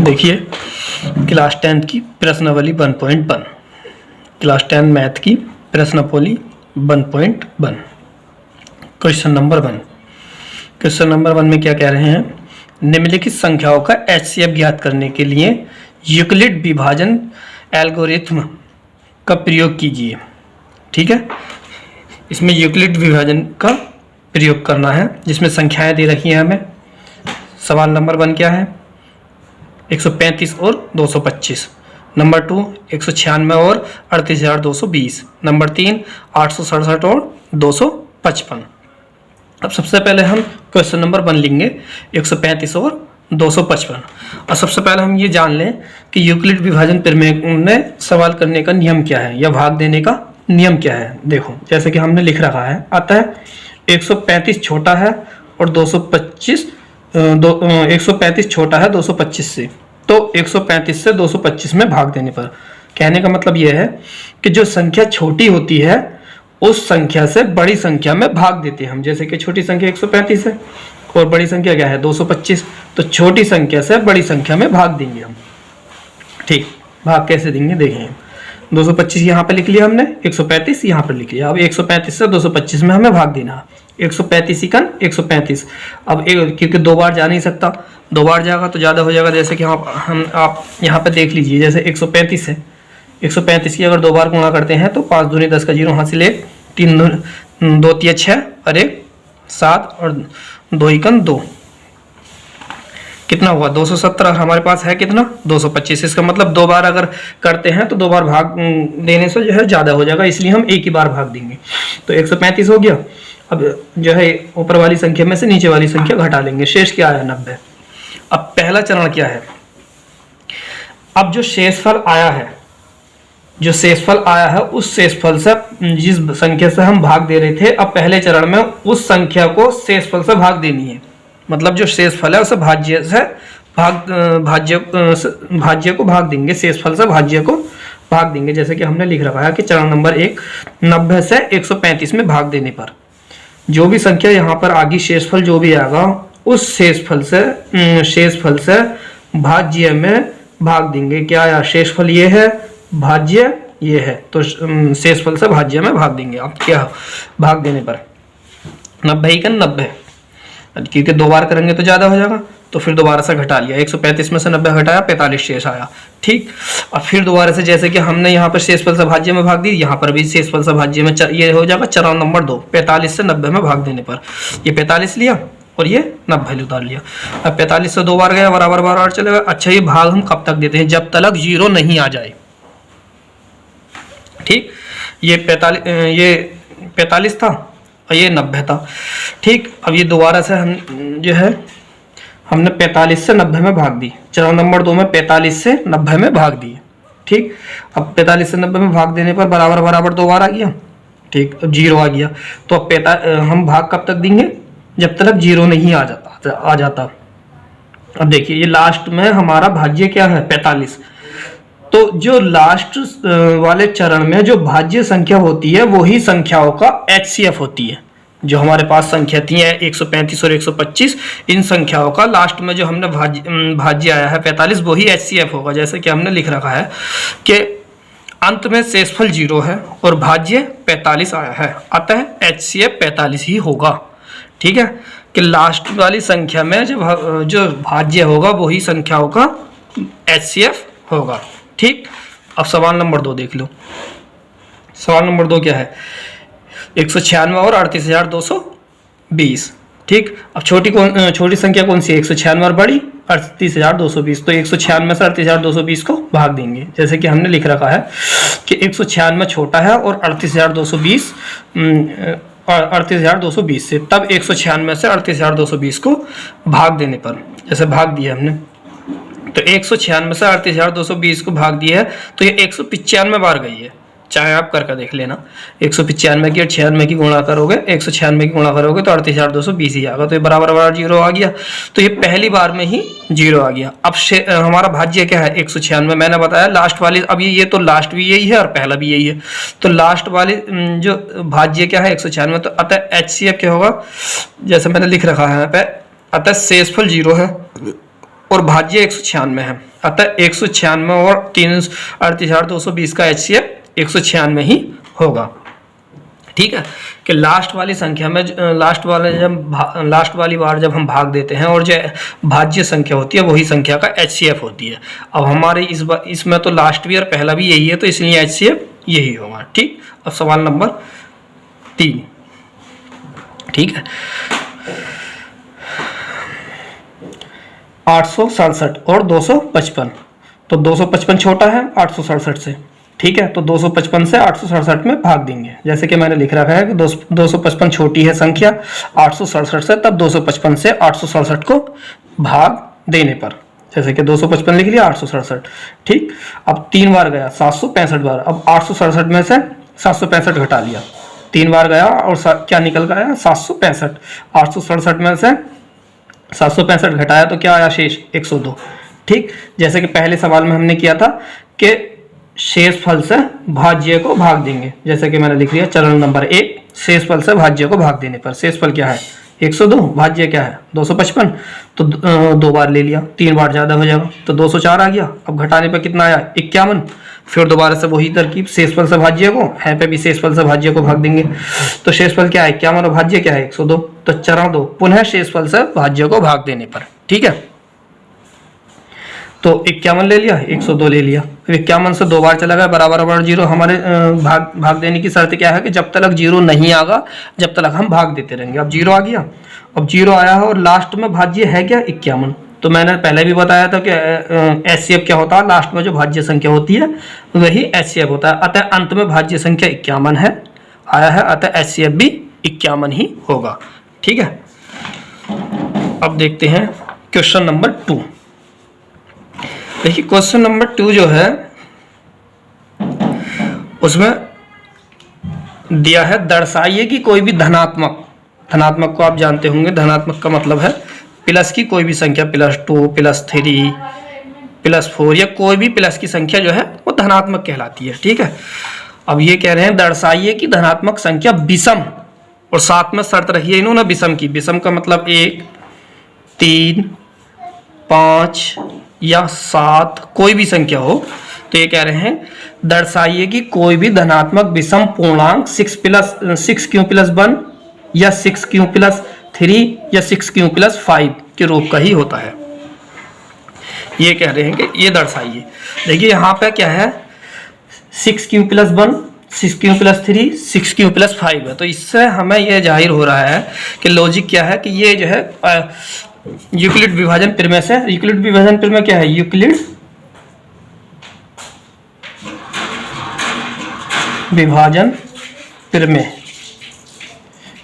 देखिए क्लास 10 की प्रश्नावली 1.1, क्लास 10 मैथ की प्रश्नावली 1.1, क्वेश्चन नंबर 1। क्वेश्चन नंबर 1 में क्या कह रहे हैं, निम्नलिखित संख्याओं का एचसीएफ ज्ञात करने के लिए यूक्लिड विभाजन एल्गोरिथ्म का प्रयोग कीजिए। ठीक है, इसमें यूक्लिड विभाजन का प्रयोग करना है, जिसमें संख्याएं दे रखी हैं हमें। सवाल नंबर 1 क्या है, 135 और 225। नंबर 2 196 और 38,220। नंबर 3 867 और 255। अब सबसे पहले हम क्वेश्चन नंबर 1 लेंगे, 135 और 255। और सबसे पहले हम ये जान लें कि यूक्लिड विभाजन प्रमेय में सवाल करने का नियम क्या है या भाग देने का नियम क्या है। देखो जैसे कि हमने लिख रखा है, आता है 135 छोटा है और 135 छोटा है 225 से, तो 135 से 225 में भाग देने पर, कहने का मतलब यह है कि जो संख्या छोटी होती है उस संख्या से बड़ी संख्या में भाग देते हैं हम। जैसे कि छोटी संख्या 135 है और बड़ी संख्या क्या है 225, तो छोटी संख्या से बड़ी संख्या में भाग देंगे हम। ठीक, भाग कैसे देंगे देखें, 225 यहाँ पे लिख लिया हमने, 135 यहाँ पर लिख लिया। अब 135 से 225 में हमें भाग देना है। 135 इकन 135। अब क्योंकि 2 बार जा नहीं सकता, 2 बार जाएगा तो ज़्यादा हो जाएगा। जैसे कि आप यहाँ पे देख लीजिए, जैसे 135 है, 135 की अगर 2 बार गुणा करते हैं तो 5 दूनी 10 का 0 हासिल 1, 3 2 3 6 और 1 7 और 2 इकन 2, कितना हुआ 270। हमारे पास है कितना 225। इसका मतलब 2 बार अगर करते हैं तो 2 बार भाग देने से जो है ज़्यादा हो जाएगा, इसलिए हम एक ही बार भाग देंगे। तो 135 हो गया। अब जो है ऊपर वाली संख्या में से नीचे वाली संख्या घटा लेंगे, शेष क्या आया 90। अब पहला चरण क्या है, अब जो शेषफल आया है, जो शेषफल आया है उस शेषफल से जिस संख्या से हम भाग दे रहे थे, अब पहले चरण में उस संख्या को शेषफल से भाग देनी है। मतलब जो शेषफल है उसे भाज्य से भाज्य को भाग देंगे, शेषफल से भाज्य को भाग देंगे। जैसे कि हमने लिख रखा है कि चरण नंबर 1 90 से 135 में भाग देने पर जो भी संख्या यहाँ पर आगे शेषफल जो भी आएगा उस शेषफल से भाज्य में भाग देंगे। क्या आया, शेषफल ये है, भाज्य ये है, तो शेषफल से भाज्य में भाग देंगे। अब क्या भाग देने पर 90 का 90, क्योंकि 2 बार करेंगे तो ज़्यादा हो जाएगा, तो फिर दोबारा से घटा लिया। 135 में से 90 घटाया, 45 शेष आया। ठीक, और फिर दोबारा से जैसे कि हमने यहाँ पर शेषफल से भाज्य में भाग दी, यहाँ पर भी शेषफल से भाज्य में ये हो जाएगा चरण नंबर 2, 45 से 90 में भाग देने पर। ये 45 लिया और ये 90 उतार लिया। अब 45 से 2 बार गया, बराबर बार चलेगा। अच्छा, ये भाग हम कब तक देते हैं, जब तक 0 नहीं आ जाए। ठीक, ये 45 था और ये 90 था। ठीक, अब ये दोबारा से हम जो है हमने 45 से 90 में भाग दी, चरण नंबर 2 में 45 से 90 में भाग दिए। ठीक, अब 45 से 90 में भाग देने पर बराबर बराबर 2 बार आ गया। ठीक, अब 0 आ गया, तो अब हम भाग कब तक देंगे, जब तक 0 नहीं आ जाता। अब देखिए ये लास्ट में हमारा भाज्य क्या है 45, तो जो लास्ट वाले चरण में जो भाज्य संख्या होती है वही संख्याओं का एचसीएफ होती है। जो हमारे पास संख्या थी 135 और 125, इन संख्याओं का लास्ट में जो हमने भाज्य आया है 45, वही एचसीएफ होगा। जैसे कि हमने लिख रखा है कि अंत में शेषफल 0 है और भाज्य 45 आया है, अतः एचसीएफ 45 ही होगा। ठीक है, कि लास्ट वाली संख्या में जो भाज्य होगा वही संख्याओं का एचसीएफ होगा। ठीक, अब सवाल नंबर 2 देख लो। सवाल नंबर 2 क्या है, 196 और 38,220। ठीक, अब छोटी संख्या कौन सी है, 196 और बड़ी 38,220, तो 196 से 38,220 को भाग देंगे। जैसे कि हमने लिख रखा है कि 196 छोटा है और 38,220 से, तब 196 से 38,220 को भाग देने पर, जैसे भाग दिया हमने, तो 196 से 38,220 को भाग दिया है, तो ये 195 बार गई है। चाहे आप करके देख लेना, 195 की और 96 की गुणा करोगे, 196 की गुणा करोगे तो 38,220 ही आएगा, तो ये बराबर बराबर 0 आ गया। तो ये पहली बार में ही 0 आ गया। अब हमारा भाज्य क्या है 196, मैंने बताया लास्ट वाली, अब ये तो लास्ट भी यही है और पहला भी यही है, तो लास्ट वाली जो भाज्य क्या है 196, तो अतः एचसीएफ क्या होगा, जैसे मैंने लिख रखा है यहाँ पे, अतः शेषफल 0 है और भाज्य 196 है, अतः 196 और 338,220 का HCF 196 ही होगा। ठीक है, कि लास्ट वाली संख्या में लास्ट वाली बार जब हम भाग देते हैं और जो भाज्य संख्या होती है वही संख्या का HCF होती है। अब हमारे इसमें तो लास्ट भी और पहला भी यही है, तो इसलिए HCF यही होगा। ठीक, अब सवाल नंबर 3। ठीक है, 867 और 255, तो 255 छोटा है 867 से। ठीक है, तो 255 से 867 में भाग देंगे, जैसे कि मैंने लिख रखा है कि 255 छोटी है संख्या 867 से, तब 255 से 867 को भाग देने पर, जैसे कि 255 लिख लिया 867। ठीक, अब 3 बार गया 765 बार, अब 867 में से 765 घटा लिया, 3 बार गया और क्या निकल कर आया 765। 867 में से 765 घटाया तो क्या आया शेष 102। ठीक, जैसे कि पहले सवाल में हमने किया था कि शेष फल से भाज्य को भाग देंगे, जैसे कि मैंने लिख लिया चरण नंबर 1, शेष फल से भाज्य को भाग देने पर शेष फल क्या है 102, भाज्य क्या है 255, तो 2 बार ले लिया, 3 बार ज़्यादा हो जाएगा तो 204 आ गया। अब घटाने पर कितना आया 51, फिर दोबारा से वही तरकीब, शेष फल से भाज्य को, है पे भी शेष फल से भाज्य को भाग देंगे, तो शेष फल क्या है 51 और भाज्य क्या है 102, तो चरण 2 पुनः शेष फल से भाज्य को भाग देने पर। ठीक है, तो 51 ले लिया 102 ले लिया, 51 से 2 बार चला गया बराबर बराबर 0। हमारे भाग देने की शर्त क्या है कि जब तक 0 नहीं आएगा जब तक हम भाग देते रहेंगे। अब 0 आ गया, अब 0 आया है और लास्ट में भाज्य है क्या 51, तो मैंने पहले भी बताया था कि HCF क्या होता है, लास्ट में जो भाज्य संख्या होती है वही HCF होता है। अतः अंत में भाज्य संख्या 51 है आया है, अतः HCF भी 51 ही होगा। ठीक है, अब देखते हैं क्वेश्चन नंबर 2। देखिए क्वेश्चन नंबर 2 जो है उसमें दिया है दर्शाइए कि कोई भी धनात्मक को आप जानते होंगे, धनात्मक का मतलब है प्लस की कोई भी संख्या, +2 +3 +4 या कोई भी प्लस की संख्या जो है वो धनात्मक कहलाती है। ठीक है, अब ये कह रहे हैं दर्शाइए कि धनात्मक संख्या विषम, और साथ में शर्त रखी है इन्होंने विषम की। विषम का मतलब 1, 3, 5 या 7 कोई भी संख्या हो, तो ये कह रहे हैं दर्शाइए कि कोई भी धनात्मक विषम पूर्णांक 6q+1 या 6q+3 या 6q+5 के रूप का ही होता है। ये कह रहे हैं कि ये दर्शाइए। देखिए यहाँ पे क्या है 6q+1 6q+3 6q+5 है, तो इससे हमें यह जाहिर हो रहा है कि लॉजिक क्या है कि ये जो है यूक्लिड विभाजन प्रमेय से, यूक्लिड विभाजन प्रमेय क्या है, यूक्लिड विभाजन प्रमेय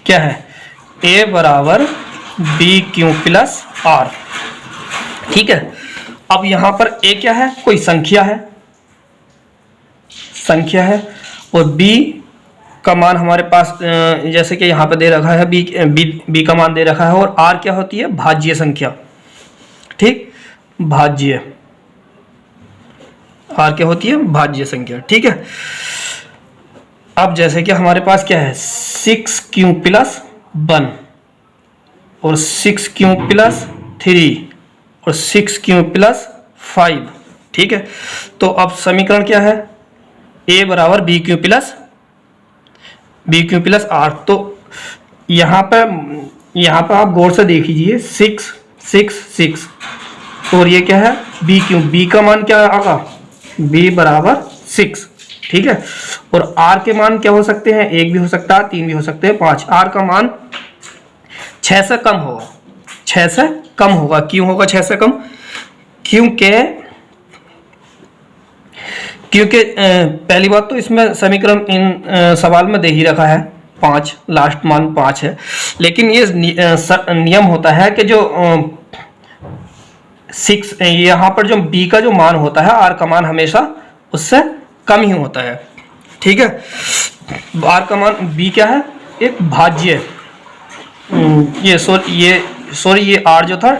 क्या है, A बराबर BQ+R। ठीक है, अब यहां पर A क्या है, कोई संख्या है और B का मान हमारे पास जैसे कि यहाँ पे दे रखा है B का मान दे रखा है, और R क्या होती है भाज्य संख्या। ठीक, भाज्य R क्या होती है भाज्य संख्या। ठीक है, अब जैसे कि हमारे पास क्या है 6q+1 और 6q+3 और 6q+5। ठीक है, तो अब समीकरण क्या है A बराबर BQ+R। तो यहाँ पर आप गौर से देख लीजिए 6 6 6 और ये क्या है B का मान क्या आगा B बराबर 6। ठीक है, और R के मान क्या हो सकते हैं, 1 भी हो सकता है, 3 भी हो सकते हैं, 5। R का मान 6 से कम होगा, 6 से कम होगा। क्यों होगा 6 से कम, क्योंकि पहली बात तो इसमें समीकरण इन सवाल में दे ही रखा है 5, लास्ट मान 5 है, लेकिन ये नियम होता है कि जो 6 यहाँ पर जो B का जो मान होता है R का मान हमेशा उससे कम ही होता है। ठीक है, R का मान B क्या है एक भाज्य, ये R जो था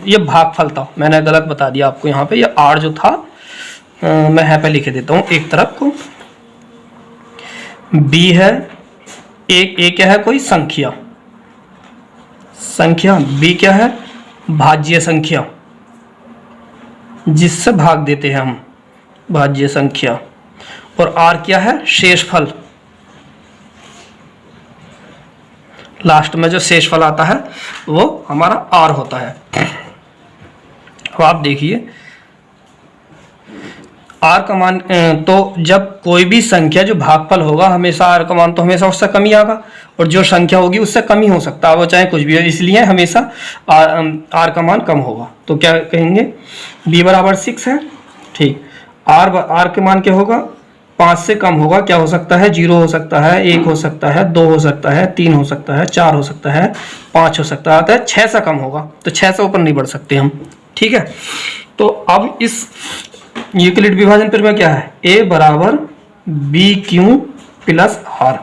ये भागफल था, मैंने गलत बता दिया आपको यहाँ पे, ये R जो था मैं यहाँ पे लिख देता हूँ एक तरफ को, B है एक क्या है कोई संख्या, B क्या है भाज्य संख्या, जिससे भाग देते हैं हम भाज्य संख्या, और आर क्या है, शेषफल। लास्ट में जो शेषफल आता है वो हमारा आर होता है। अब आप देखिए आर का मान, तो जब कोई भी संख्या जो भागफल होगा हमेशा आर का मान तो हमेशा उससे कम ही आएगा, और जो संख्या होगी उससे कम ही हो सकता है, वो चाहे कुछ भी हो, इसलिए हमेशा आर का मान कम होगा। तो क्या कहेंगे, b बराबर 6 है, ठीक। आर के मान क्या होगा, 5 से कम होगा, क्या हो सकता है, 0 हो सकता है, 1 हो सकता है, 2 हो सकता है, 3 हो सकता है, 4 हो सकता है, 5 हो सकता है, 6 से कम होगा, तो 6 से ऊपर नहीं बढ़ सकते हम, ठीक है। तो अब इस यूक्लिड विभाजन पर में क्या है, a बराबर B Q plus R.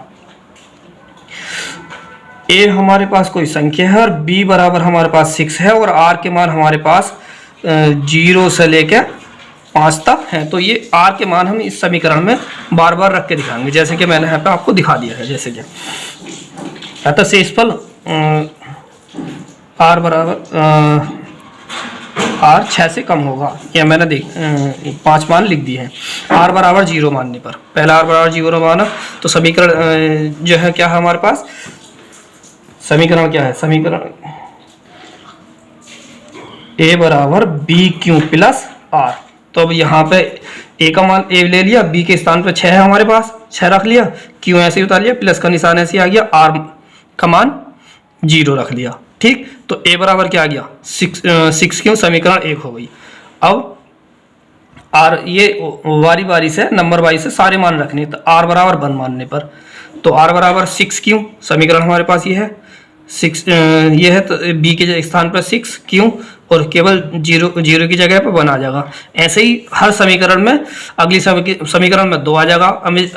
a हमारे पास कोई संख्या है और b बराबर हमारे पास 6 है, और r के मान हमारे पास 0 से लेकर 5 तक है। तो ये r के मान हम इस समीकरण में बार बार रख के दिखाएंगे, जैसे कि मैंने यहाँ पे आपको दिखा दिया है। जैसे कि अतः शेषफल r बराबर आर 6 से कम होगा, या मैंने 5 मान लिख दिए हैं। आर बराबर 0 मानने पर, पहला आर बराबर 0 माना तो समीकरण जो है क्या है हमारे पास, समीकरण क्या है, समीकरण a बराबर बी क्यू प्लस आर। तो अब यहाँ पे a का मान a ले लिया, b के स्थान पे 6 है हमारे पास, 6 रख लिया, q ऐसे ही उतार लिया, प्लस का निशान ऐसे आ गया, r का मान 0 रख लिया, ठीक। तो a बराबर क्या आ गया, 6 क्यों, समीकरण 1 हो गई। अब r ये वारी वारी से नंबर वाइज से सारे मान रखने, तो r बराबर 1 मानने पर, तो r बराबर 6 क्यों, समीकरण हमारे पास ये है 6, ये है, तो b के स्थान पर 6 क्यों, और केवल 0 की जगह पर 1 आ जाएगा। ऐसे ही हर समीकरण में, अगली समीकरण में 2 आ जाएगा,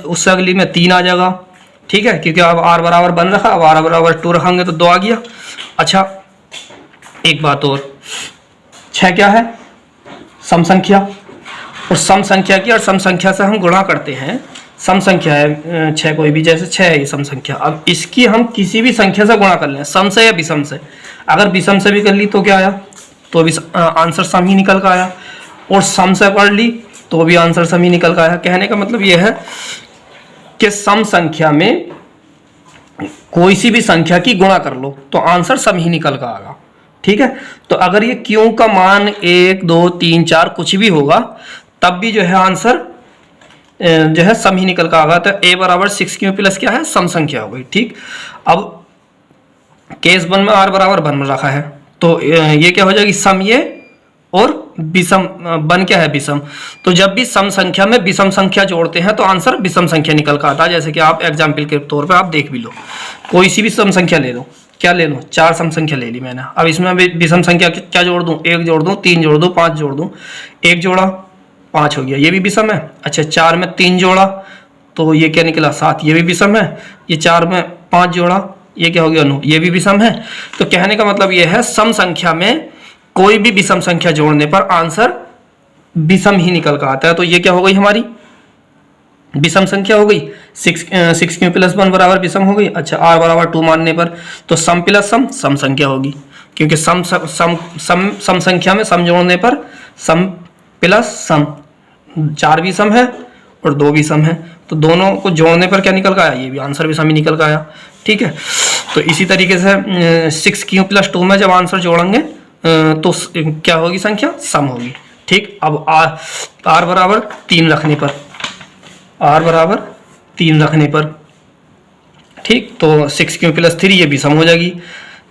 उससे अगली में 3 आ जाएगा, ठीक है, क्योंकि अब r बराबर 1 रखा, अब r बराबर 2 रखेंगे तो 2 आ गया। अच्छा एक बात और, 6 क्या है, सम संख्या, और सम संख्या की और सम संख्या से हम गुणा करते हैं, सम संख्या है 6 कोई भी, जैसे 6 है ये सम संख्या। अब इसकी हम किसी भी संख्या से गुणा कर लें, सम से या विषम से, अगर विषम से भी कर ली तो क्या आया, तो भी आंसर सम ही निकल कर आया, और सम से पढ़ ली तो भी आंसर सम ही निकल कर आया। कहने का मतलब यह है कि सम संख्या में कोई सी भी संख्या की गुणा कर लो तो आंसर सम ही निकल कर आएगा, ठीक है। तो अगर ये क्यों का मान 1 2 3 4 कुछ भी होगा, तब भी जो है आंसर जो है सम ही निकल कर आएगा। तो a बराबर 6 क्यों प्लस क्या है, सम संख्या हो गई, ठीक। अब केस 1 में r बराबर 1 में रखा है, तो ये क्या हो जाएगी, सम ये, और विषम 1 क्या है, विषम। तो जब भी सम संख्या में विषम संख्या जोड़ते हैं तो आंसर विषम संख्या निकल कर आता है। जैसे कि आप एग्जाम्पल के तौर पे आप देख भी लो, कोई सी भी सम संख्या ले लो, क्या ले लो, 4 सम संख्या ले ली मैंने। अब इसमें विषम संख्या क्या जोड़ दूं, 1 जोड़ दूं, 3 जोड़ दूं, 5 जोड़ दूं, 1 जोड़ा 5 हो गया, ये भी विषम है। अच्छा 4 में 3 जोड़ा तो ये क्या निकला, 7, ये भी विषम है। ये 4 में 5 जोड़ा, ये क्या हो गया, 9, ये भी विषम है। तो कहने का मतलब ये है, सम संख्या में कोई भी विषम संख्या जोड़ने पर आंसर विषम ही निकल कर आता है। तो ये क्या हो गई, हमारी विषम संख्या हो गई, 6 क्यू प्लस 1 बराबर विषम हो गई। अच्छा r बराबर 2 मानने पर तो सम प्लस सम सम संख्या होगी, क्योंकि सम संख्या में सम जोड़ने पर सम प्लस सम, 4 भी सम है और 2 भी सम है, तो दोनों को जोड़ने पर क्या निकल कर आया, ये भी आंसर भी सम ही निकल कर आया, ठीक है। तो इसी तरीके से 6 क्यू प्लस 2 में जब आंसर जोड़ेंगे तो क्या होगी, संख्या सम होगी, ठीक। अब r बराबर 3 रखने पर, r बराबर 3 रखने पर, ठीक, तो 6 क्यू प्लस 3 ये विषम हो जाएगी,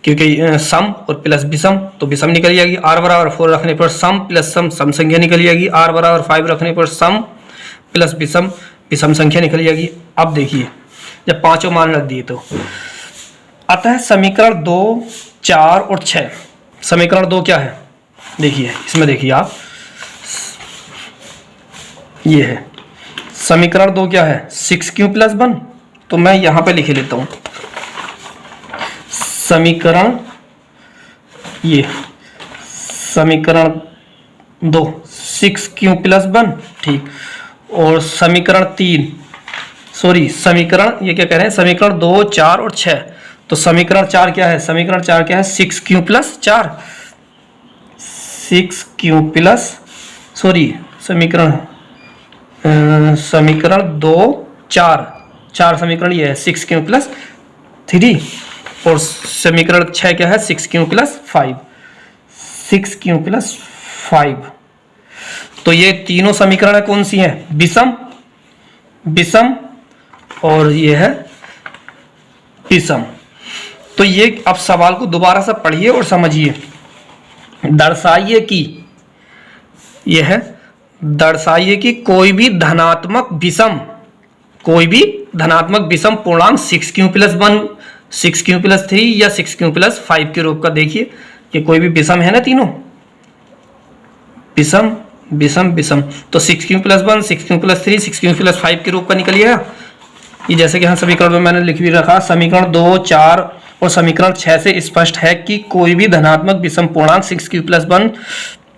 क्योंकि सम और प्लस विषम, तो विषम निकल जाएगी। r बराबर 4 रखने पर सम प्लस सम सम संख्या निकल जाएगी। r बराबर 5 रखने पर सम प्लस विषम विषम संख्या निकल जाएगी। अब देखिए जब पांचों मान रख दिए तो अतः समीकरण 2 4 और 6, समीकरण 2 क्या है, देखिए इसमें देखिए आप, ये है समीकरण 2 क्या है, 6 क्यू प्लस 1, तो मैं यहां पे लिख लेता हूं समीकरण, ये समीकरण 2 6 क्यू प्लस 1, ठीक। और समीकरण 3, सॉरी समीकरण ये क्या कह रहे हैं, समीकरण 2 4 और 6, तो समीकरण 4 क्या है, समीकरण 4 क्या है, 6 Q plus 4, 6 Q plus sorry समीकरण 2 4 समीकरण ये है 6q प्लस 3 और समीकरण 6 क्या है 6q प्लस 5 6q प्लस 5। तो ये तीनों समीकरण कौन सी हैं? विषम और ये है विषम। तो ये अब सवाल को दोबारा से पढ़िए और समझिए। दर्शाइए कि यह है, दर्शाइए कि कोई भी धनात्मक विषम पूर्णांक 6q प्लस 1 6q प्लस 3 या 6q प्लस 5 के रूप का। देखिए ये कोई भी विषम है ना, तीनों विषम। तो 6q plus 1 6q plus 3 6q plus 5 के रूप का निकलिएगा। ये जैसे कि यहाँ समीकरण में मैंने लिख भी रखा, समीकरण 2 4 और समीकरण 6 से स्पष्ट है कि कोई भी धनात्मक विषम पूर्णांक 6q प्लस 1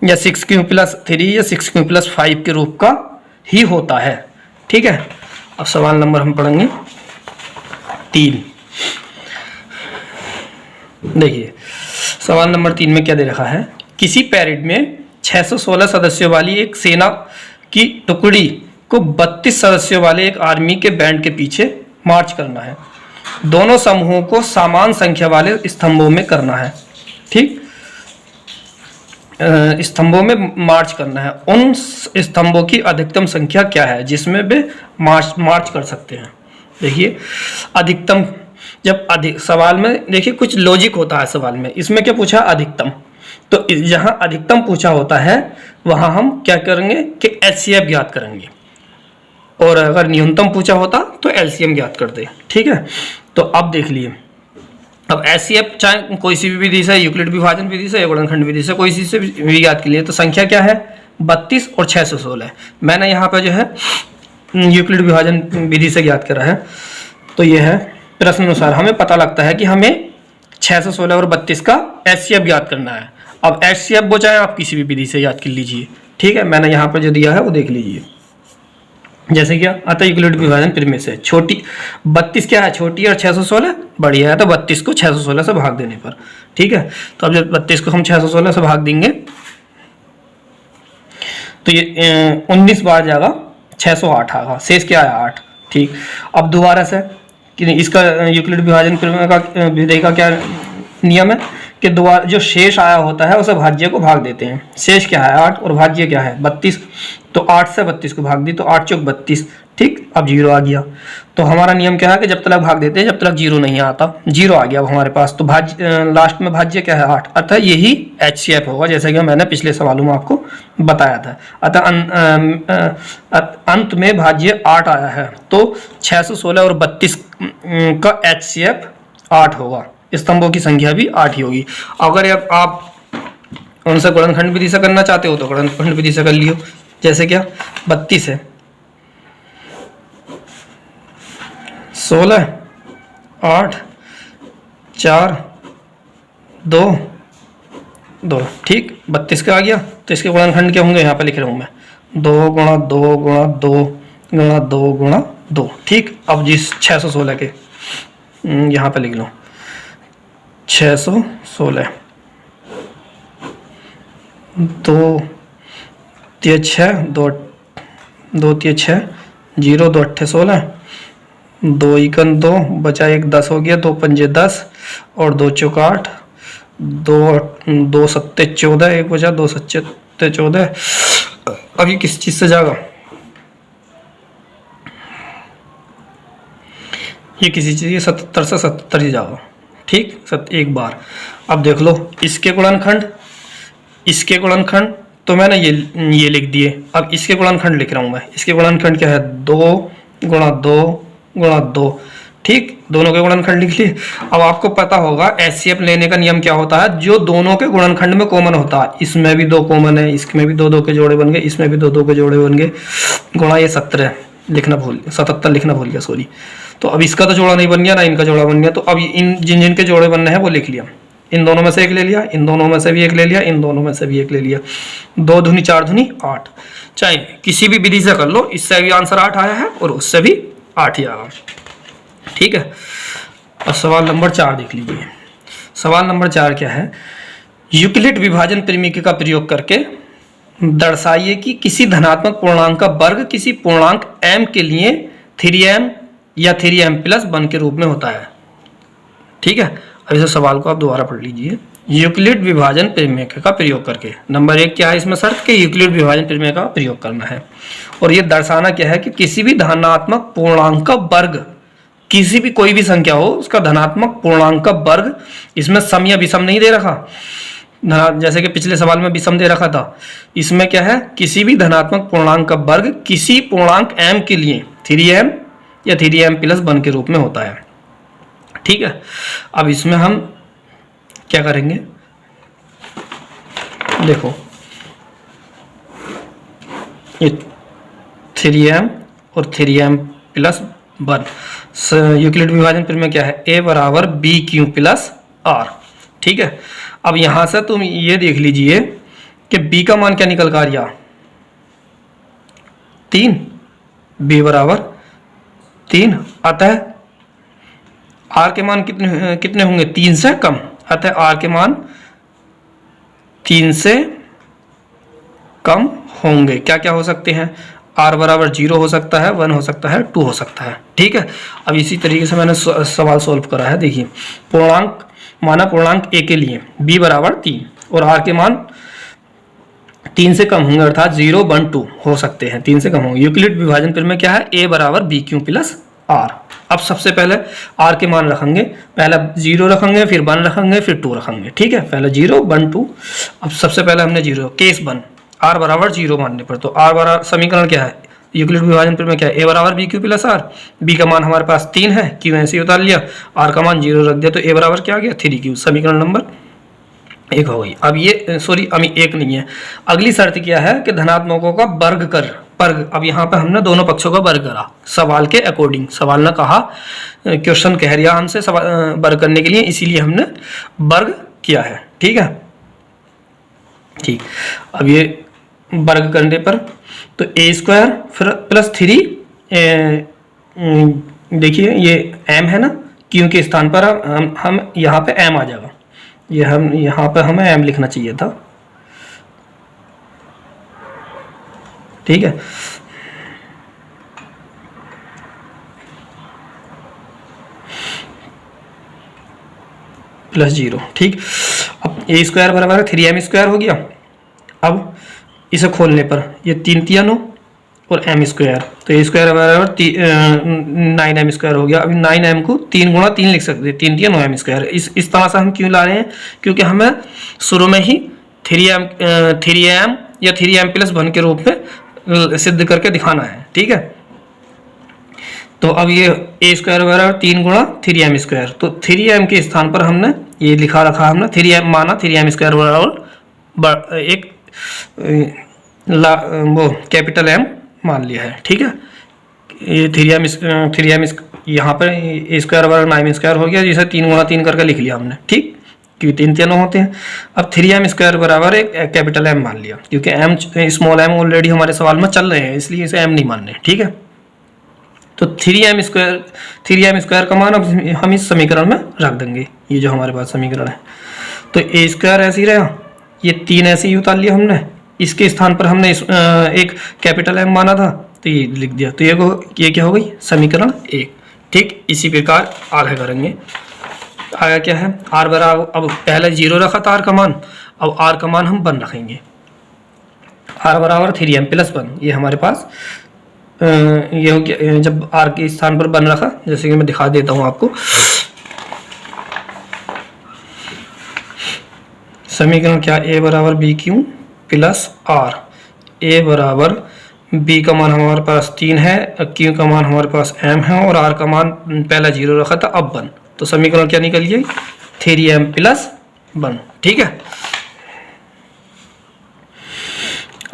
या 6q प्लस 3 या 6q प्लस 5 के रूप का ही होता है। ठीक है, अब सवाल नंबर हम पढ़ेंगे 3। देखिए सवाल नंबर 3 में क्या दे रखा है, किसी परेड में 616 सदस्यों वाली एक सेना की टुकड़ी को 32 सदस्यों वाले एक आर्मी के बैंड के पीछे मार्च करना है। दोनों समूहों को समान संख्या वाले स्तंभों में करना है। ठीक, स्तंभों में मार्च करना है। उन स्तंभों की अधिकतम संख्या क्या है जिसमें वे मार्च कर सकते हैं? देखिए अधिकतम, जब सवाल में देखिए कुछ लॉजिक होता है सवाल में। इसमें क्या पूछा? अधिकतम। तो जहां अधिकतम पूछा होता है वहां हम क्या करेंगे कि एचसीएफ ज्ञात करेंगे, और अगर न्यूनतम पूछा होता तो एलसीएम ज्ञात करते। ठीक है, तो अब देख लिए, अब एचसीएफ चाहे कोई सी भी विधि से, यूक्लिड विभाजन विधि से या गुणनखंड विधि से, कोई सी से भी ज्ञात के लिए, तो संख्या क्या है 32 और 616। मैंने यहाँ पे जो है यूक्लिड विभाजन विधि से ज्ञात करा है। तो ये है प्रश्न अनुसार हमें पता लगता है कि हमें 616 और 32 का एचसीएफ ज्ञात करना है। अब एचसीएफ वो चाहे आप किसी भी विधि से याद कर लीजिए। ठीक है, मैंने यहाँ पर जो दिया है वो देख लीजिए। जैसे क्या अतः यूक्लिड विभाजन में से छोटी 32 क्या है? छोटी है, और 616 बड़ी है, तो 32 को 616 से भाग देने पर। ठीक है, तो अब जब 32 को हम 616 से भाग देंगे तो ये 19 बार जाएगा 608 आएगा, शेष क्या है 8। ठीक, अब दोबारा से कि इसका यूक्लिड विभाजन का विधि का क्या नियम है कि दोबारा जो शेष आया होता है उसे भाज्य को भाग देते हैं। शेष क्या है 8 और भाज्य क्या है 32, तो 8 से 32 को भाग दी तो 8 चौक 32। ठीक, अब 0 आ गया। तो हमारा नियम क्या है कि जब तक भाग देते हैं जब तक 0 नहीं आता। 0 आ गया अब हमारे पास, तो लास्ट में भाज्य क्या है 8, अर्थात यही एचसीएफ होगा, जैसे कि मैंने पिछले सवालों में आपको बताया था। अतः अंत में भाज्य 8 आया है, तो 616 और 32 का एचसीएफ 8 होगा। स्तंभों की संख्या भी 8 ही होगी। अगर आप उनसे गुणनखंड विधि से करना चाहते हो तो गुणनखंड विधि से कर लियो। जैसे क्या 32 है 16 8 4 2 2। ठीक, 32 का आ गया, तो इसके गुणनखंड क्या होंगे यहाँ पे लिख रहा हूँ मैं 2 गुणा 2 गुणा 2 गुणा 2 गुणा 2। ठीक, अब जिस 616 के यहाँ पे लिख लो 616 2 3 6 2 2 3 6 0 2 8 16 2 इकन 2 बचा 1 10 हो गया, 2 पंजे 10 और 2 चौक 8 2 सत्ते 14 1 बचा 2 सच्चे 14। अभी किस चीज से जाएगा? ये किसी चीज के 77 से 77 ही जाएगा। ठीक, एक बार। अब देख लो इसके गुणनखंड तो मैंने ये लिख दिए। अब इसके गुणनखंड लिख रहा हूं मैं। इसके गुणनखंड क्या है 2 गुणा 2 गुणा 2। ठीक, दोनों के गुणनखंड लिख लिए। अब आपको पता होगा एचसीएफ लेने का नियम क्या होता है, जो दोनों के गुणनखंड में कॉमन होता है। इसमें भी 2 कॉमन है, इसमें भी 2 2 के जोड़े बन गए, इसमें भी 2 2 के जोड़े बन गए, गुणा ये 17 लिखना भूल गया, 77 लिखना भूल गया, सॉरी। तो अब इसका तो जोड़ा नहीं बन गया ना इनका जोड़ा बन गया, तो अब इन जिन के जोड़े बनने हैं वो लिख लिया। इन दोनों में से एक ले लिया, इन दोनों में से भी एक ले लिया, इन दोनों में से भी एक ले लिया। 2 दूनी 4 दूनी 8। चाहे किसी भी विधि से कर लो, इससे भी आंसर 8 आया है और उससे भी 8 ही आया। ठीक है, अब सवाल नंबर 4 देख लीजिए। सवाल नंबर 4 क्या है? यूक्लिड विभाजन परिमेय का प्रयोग करके दर्शाइए कि किसी धनात्मक पूर्णांक का वर्ग किसी पूर्णांक m के लिए 3m या 3m प्लस 1 के रूप में होता है। ठीक है, अब इस सवाल को आप दोबारा पढ़ लीजिए। यूक्लिड विभाजन प्रमेय का प्रयोग करके, नंबर 1 क्या है इसमें शर्त कि यूक्लिड विभाजन प्रमेय का प्रयोग करना है, और ये दर्शाना क्या है कि किसी भी धनात्मक पूर्णांक का वर्ग, किसी भी कोई भी संख्या हो उसका धनात्मक पूर्णांक का वर्ग, इसमें सम या विषम नहीं दे रखा, जैसे कि पिछले सवाल में विषम दे रखा था, इसमें क्या है किसी भी धनात्मक पूर्णांक का वर्ग किसी पूर्णांक m के लिए 3m या 3m प्लस 1 के रूप में होता है। ठीक है, अब इसमें हम क्या करेंगे, देखो ये 3m और 3m प्लस 1, यूक्लिड विभाजन प्रमेय क्या है, a बराबर बी क्यू प्लस आर। ठीक है, अब यहां से तुम ये देख लीजिए कि b का मान क्या निकल कर आ रहा, 3, b बराबर 3, अतः r के मान कितने कितने होंगे, 3 से कम, अतः r के मान 3 से कम होंगे। क्या क्या हो सकते हैं, r बराबर 0 हो सकता है, 1 हो सकता है, 2 हो सकता है। ठीक है, अब इसी तरीके से मैंने सवाल सोल्व करा है। देखिए पूर्णांक माना, पूर्णांक a के लिए b बराबर 3 और r के मान 3 से कम होंगे, अर्थात 0, 1, 2 हो सकते हैं, 3 से कम होंगे। यूक्लिड विभाजन प्रमेय क्या है, a बराबर बी क्यू प्लस आर। अब सबसे पहले r के मान रखेंगे, पहले 0 रखेंगे, फिर 1 रखेंगे, फिर 2 रखेंगे। ठीक है, पहले 0, 1, 2। अब सबसे पहले हमने 0, केस 1, r बराबर 0 मानने पर, तो r बराबर समीकरण क्या है, यूक्लिड विभाजन प्रमेय क्या है, a बराबर B Q plus R. b का मान हमारे पास 3 है, क्यू ऐसे ही उतार लिया, r का मान 0 रख दिया, तो a बराबर क्या आ गया, 3 क्यू। समीकरण नंबर 1 हो गई। अब ये सॉरी अभी 1 नहीं है, अगली शर्त क्या है कि धनात्मकों का वर्ग कर, वर्ग। अब यहाँ पे हमने दोनों पक्षों का वर्ग करा सवाल के अकॉर्डिंग, सवाल ने कहा, क्वेश्चन कह रहा हमसे वर्ग करने के लिए, इसीलिए हमने वर्ग किया है। ठीक है, ठीक, अब ये वर्ग करने पर तो a स्क्वायर फिर प्लस 3, देखिए ये m है ना, q के स्थान पर हम यहाँ पे m आ जाएगा, ये हम यहाँ पे हमें m लिखना चाहिए था। ठीक है, प्लस 0। ठीक, अब a स्क्वायर बराबर 3m स्क्वायर हो गया। अब इसे खोलने पर ये 3 3 9 और m स्क्वायर, तो a स्क्वायर बराबर 9m स्क्वायर हो गया। अभी 9m को 3 गुणा 3 लिख सकते हैं, 3 3 9m स्क्वायर। इस तरह से हम क्यों ला रहे हैं, क्योंकि हमें शुरू में ही 3m या 3m प्लस 1 के रूप में सिद्ध करके दिखाना है। ठीक है, तो अब ये a स्क्वायर बराबर 3 गुणा 3m स्क्वायर, तो 3m के स्थान पर हमने ये लिखा रखा, हमने 3m माना, 3m स्क्वायर बराबर एक वो कैपिटल M मान लिया है। ठीक है, ये 3m यहाँ पर a स्क्वायर बराबर 9m स्क्वायर हो गया, जिसे 3 गुणा 3 करके लिख लिया हमने। ठीक, क्योंकि 3 3 होते हैं। अब 3m स्क्वायर बराबर एक कैपिटल M मान लिया, क्योंकि m स्मॉल m ऑलरेडी हमारे सवाल में चल रहे हैं, इसलिए इसे m नहीं मानने। ठीक है, तो 3m स्क्वायर का मान अब हम इस समीकरण में रख देंगे, ये जो हमारे पास समीकरण है। तो a स्क्वायर ऐसे ही रहा, ये 3 ऐसे ही उतार लिया हमने, इसके स्थान पर हमने एक कैपिटल M माना था, तो ये लिख दिया, तो ये क्या हो गई, समीकरण 1। ठीक, इसी प्रकार आगे करेंगे। आगे क्या है, r बराबर, अब पहले 0 रखा था r का मान, अब r का मान हम 1 रखेंगे, r बराबर 3m प्लस 1। ये हमारे पास ये हो गया, जब r के स्थान पर 1 रखा, जैसे कि मैं दिखा देता हूँ आपको। समीकरण क्या, a बराबर B Q plus R. a बराबर b का मान हमारे पास 3 है, q का मान हमारे पास m है, और r का मान पहला 0 रखा था, अब 1। तो समीकरण क्या निकल गई, 3m प्लस 1। ठीक है,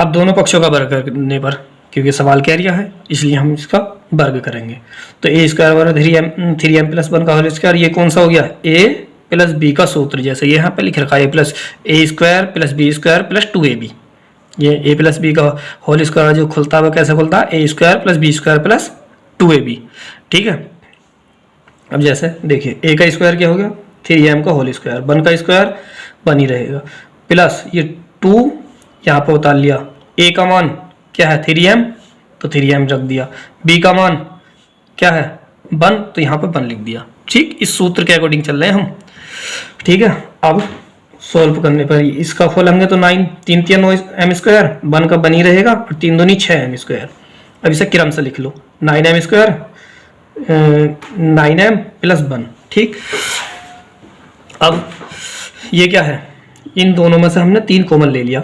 अब दोनों पक्षों का वर्ग करने पर, क्योंकि सवाल कह रहा है इसलिए हम इसका वर्ग करेंगे, तो a स्क्वायर बराबर 3m प्लस 1 का होल स्क्वायर, ये कौन सा हो गया, a प्लस बी का सूत्र, जैसे ये यहाँ पे लिख रखा है, plus a square plus B square plus 2ab। ये a प्लस बी का होल स्क्वायर जो खुलता है वो कैसे खुलता है, a square plus B square plus 2ab। ठीक है, अब जैसे देखिए a का स्क्वायर क्या हो गया, 3m का होल स्क्वायर, 1 का स्क्वायर 1 ही रहेगा, प्लस ये 2 यहाँ पर उतार लिया, ए का मान क्या है 3m, तो 3m रख दिया। बी का मान क्या है 1, तो यहाँ पे 1 लिख दिया। ठीक, इस सूत्र के अकॉर्डिंग चल रहे हैं हम। ठीक है, अब सॉल्व करने पर इसका खोलेंगे तो 9 3 3 9 m स्क्वायर, 1 का 1 ही रहेगा और 3 दूनी 6 m स्क्वायर। अब इसे क्रम से लिख लो, 9m स्क्वायर 9m प्लस 1। ठीक, अब ये क्या है, इन दोनों में से हमने 3 कॉमन ले लिया,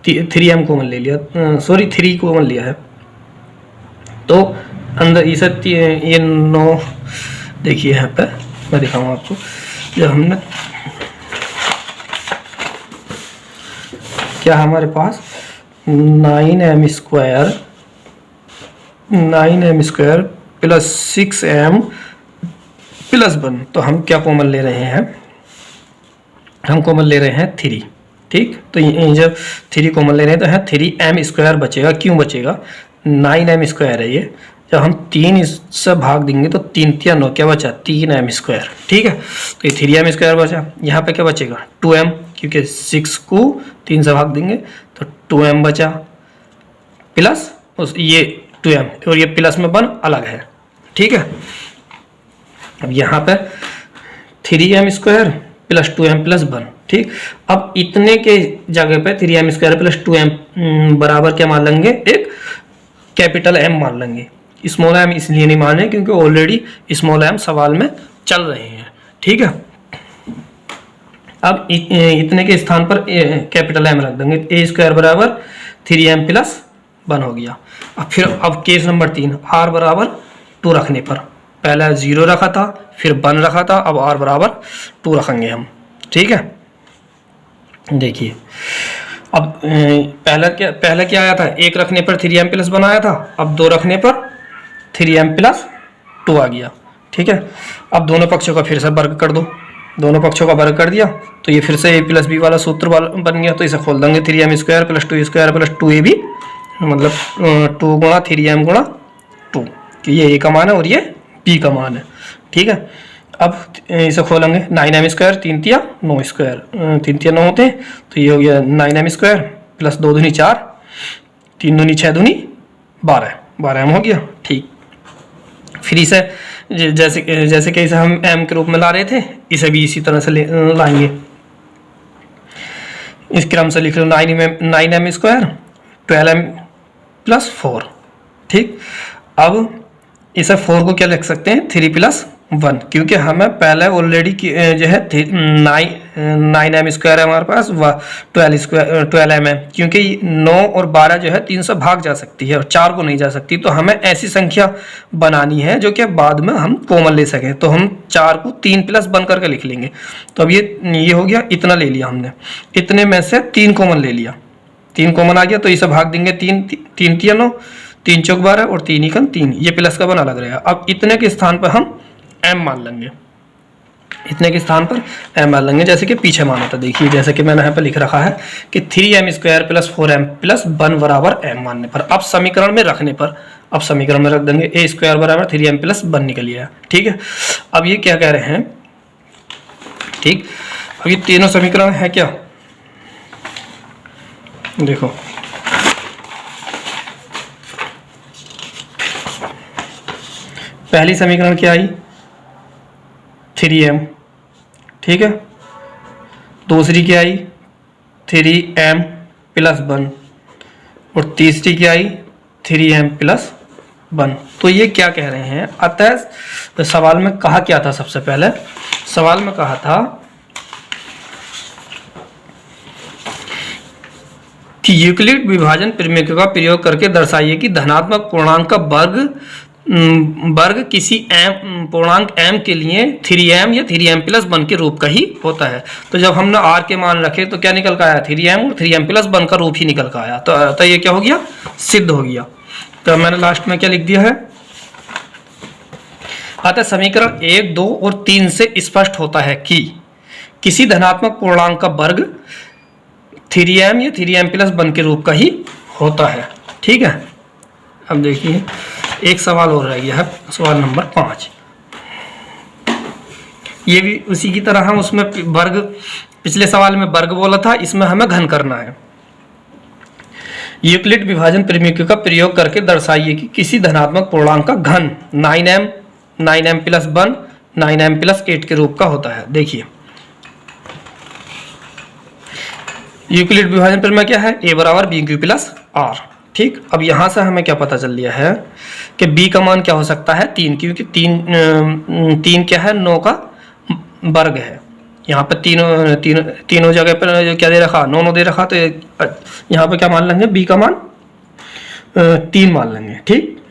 3m कॉमन ले लिया, सॉरी 3 कॉमन लिया है, तो अंदर इसे ये 9, देखिए यहाँ पे मैं दिखाऊँ आपको, जब हमने क्या हमारे पास 9m square plus 6m plus 1, तो हम क्या कॉमन ले रहे हैं, हम कॉमन ले रहे हैं 3। ठीक, तो जब 3 कॉमन ले रहे हैं तो यहाँ 3m स्क्वायर बचेगा। क्यों बचेगा, 9m स्क्वायर है ये, जब हम 3 इससे भाग देंगे तो 3 3 9 क्या बचा 3m स्क्वायर। ठीक है, तो ये 3m स्क्वायर बचा। यहाँ पे क्या बचेगा 2m, क्योंकि 6 को 3 से भाग देंगे तो 2m बचा, प्लस उस ये 2m और ये प्लस में 1 अलग है। ठीक है, अब यहाँ पे 3m square plus 2m plus 1। ठीक, अब इतने के जगह पे 3m स्क्वायर प्लस 2m बराबर क्या मान लेंगे, एक कैपिटल M मान लेंगे। स्मॉल m इसलिए नहीं मान रहे क्योंकि ऑलरेडी स्मॉल m सवाल में चल रहे हैं। ठीक है, अब इतने के स्थान पर कैपिटल M रख देंगे, a स्क्वायर बराबर 3m प्लस 1 हो गया। अब फिर अब केस नंबर 3, r बराबर 2 रखने पर, पहले 0 रखा था फिर 1 रखा था, अब r बराबर 2 रखेंगे हम। ठीक है, देखिए अब पहले क्या आया था, 1 रखने पर 3m प्लस 1 आया था, अब 2 रखने पर 3m प्लस 2 आ गया। ठीक है, अब दोनों पक्षों का फिर से वर्ग कर दो, दोनों पक्षों का वर्ग कर दिया तो ये फिर से a प्लस बी वाला सूत्र बन गया। तो इसे खोल देंगे, 3m square plus 2 square plus 2ab, मतलब 2 गुणा 3m गुणा 2, ये a का मान है और ये b का मान है। ठीक है, अब इसे खोलेंगे, 9m स्क्वायर 3 3 9 स्क्वायर, 3 3 9 होते हैं, तो ये हो गया 9m स्क्वायर प्लस 2 दूनी 4, 3 दूनी 6 दूनी 12, 12m हो गया। ठीक, फिर इसे जैसे कि इसे हम m के रूप में ला रहे थे, इसे भी इसी तरह से लाएंगे। इस क्रम से लिख लो, 9m स्क्वायर 12m प्लस 4। ठीक, अब इसे 4 को क्या लिख सकते हैं 3 प्लस 1, क्योंकि हमें पहले ऑलरेडी जो है 9m स्क्वायर है हमारे पास, 12m है, क्योंकि 9 और 12 जो है 3 से भाग जा सकती है और 4 को नहीं जा सकती, तो हमें ऐसी संख्या बनानी है जो कि बाद में हम कॉमन ले सकें। तो हम 4 को 3 प्लस 1 करके लिख लेंगे। तो अब ये हो गया, इतना ले लिया हमने, इतने में से 3 कॉमन ले लिया, 3 कॉमन आ गया तो इसे भाग देंगे 3 3 3 9, 3 चौक 12 और 3 एकम 3, ये प्लस का 1 अलग रहेगा। अब इतने के स्थान पर हम m मान लेंगे, इतने के स्थान पर m मान लेंगे, जैसे कि पीछे माना था। देखिए जैसे कि मैंने यहाँ पर लिख रखा है कि 3m square plus 4m plus 1 बराबर m मानने पर, अब समीकरण में रखने पर, अब समीकरण में रख देंगे, a स्क्वायर बराबर 3m प्लस 1 निकल गया। ठीक है, अब ये क्या कह रहे हैं, ठीक, अब ये तीनों समीकरण है क्या, देखो पहली समीकरण क्या आई 3m, ठीक है, दूसरी क्या आई 3m प्लस 1 और तीसरी क्या आई 3m प्लस 1। तो ये क्या कह रहे हैं, अतः सवाल में कहा क्या था, सबसे पहले सवाल में कहा था कि यूक्लिड विभाजन प्रमेय का प्रयोग करके दर्शाइए कि धनात्मक पूर्णांक का वर्ग किसी पूर्णांक m के लिए 3m या 3m प्लस 1 के रूप का ही होता है। तो जब हमने r के मान रखे तो क्या निकल कर आया 3m और 3m प्लस 1 का रूप ही निकल कर आया, तो ये क्या हो गया, सिद्ध हो गया। तो मैंने लास्ट में क्या लिख दिया है, अतः समीकरण 1 2 और 3 से स्पष्ट होता है कि किसी धनात्मक पूर्णांक का वर्ग 3m या 3m प्लस 1 के रूप का ही होता है। ठीक है, अब देखिए एक सवाल और रह गया है, सवाल नंबर 5। ये भी उसी की तरह, हम उसमें वर्ग, पिछले सवाल में वर्ग बोला था, इसमें हमें घन करना है। यूक्लिड विभाजन प्रमेय का प्रयोग करके दर्शाइए कि किसी धनात्मक पूर्णांक का घन 9m प्लस 1 9m प्लस 8 के रूप का होता है। देखिए यूक्लिड विभाजन प्रमेय क्या है, a बराबर बी क्यू प्लस आर। ठीक, अब यहाँ से हमें क्या पता चल लिया है कि b का मान क्या हो सकता है 3, क्योंकि 3 क्या है 9 का वर्ग है। यहाँ पे तीनों जगह पर क्या दे रखा 9 दे रखा, तो यहाँ पे क्या मान लेंगे b का मान 3 मान लेंगे। ठीक,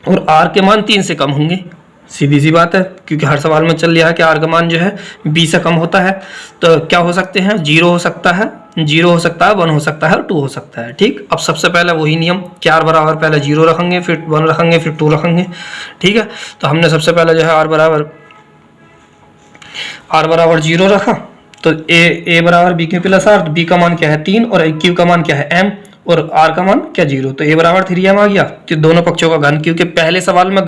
और r के मान 3 से कम होंगे, सीधी सी बात है, क्योंकि हर सवाल में चल रहा है कि r का मान जो है b से कम होता है। तो क्या हो सकते हैं 0 हो सकता है, 1 हो सकता है और 2 हो सकता है। ठीक, अब सबसे पहले वही नियम कि r बराबर पहले 0 रखेंगे, फिर 1 रखेंगे, फिर 2 रखेंगे। ठीक है, तो हमने सबसे पहले जो है r बराबर 0 रखा, तो a बराबर B Q plus R, b का मान क्या है 3 और q का मान क्या है m और r का मान क्या 0, तो a बराबर 3m आ गया। तो दोनों पक्षों का घन, क्योंकि पहले सवाल में